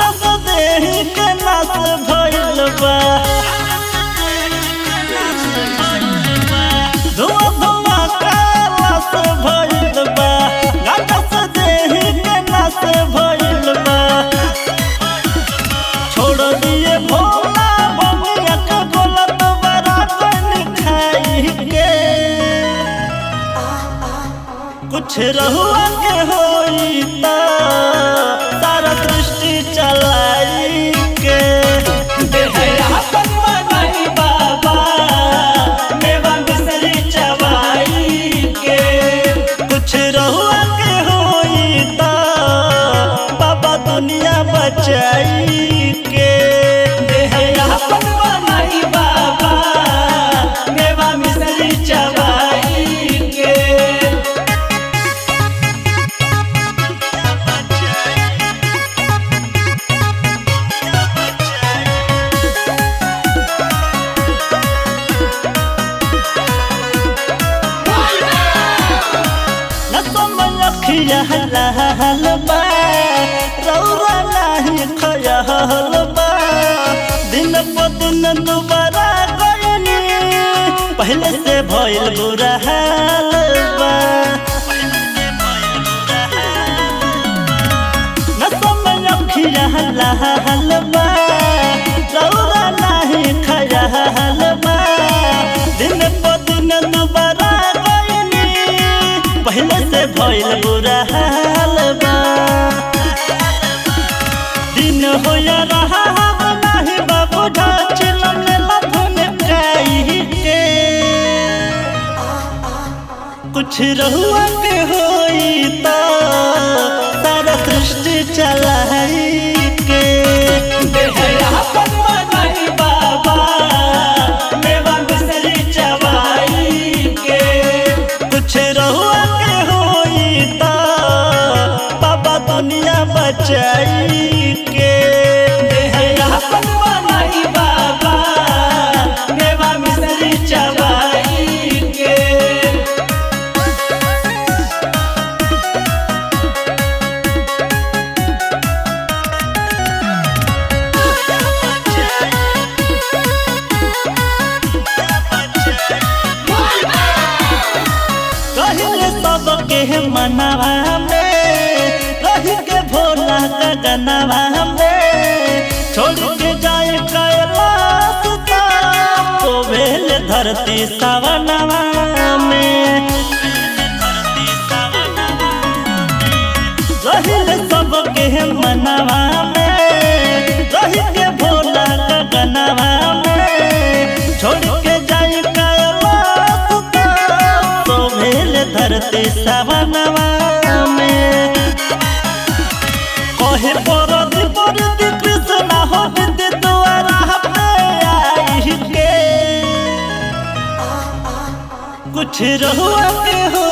घाटस देहि के नाश भइल बा धुआं धुआं कालास भइल बा घाटस देहि के नाश भइल बा छोड़ दिए भोला बमिया के बोला दोबारा कन खाई के कुछ रहुआ के होई ता सारा सृष्टि चलाई के बनवाई बाबा मेवा मिसरी चबाई के कुछ रहुआ के होई ता बाबा दुनिया बचाई के बनवाई बाबा मेवा मिसरी चबाई के हल बा रौरा नाही खयल बा दिन प दिन दोबारा गयनी पहले से भइल बुरा हाल बा न समय अखिया हल बा रौरा नाही खयल बा दिन प दिन दोबारा गयनी पहले से भइल बुरा हाल बा दिन हो या रहा नाही बाबू ढाचिलम लधुन काई के कुछ रहुआ के होई ता सारा सृष्टि चलाई के बनवाई बाबा मेवा मिसरी चबाई के कुछ रहुआ के होई ता बाबा दुनिया बचाई के बनवाई बाबा मेवा मिसरी चबाई के कहले सबके मनावा में रही के भोला का गनावा में छोड़ के जाए कैलाश तो भेल धरती सवनवा में रही सबके मनावा में रही के भोला का गनावा में छोड़ के जाए कैलाश तो भेल धरती सवनवा में कहे परदी परदी कृष्ण हो विद्य द्वारा पे आई के कुछ रहुआ के हो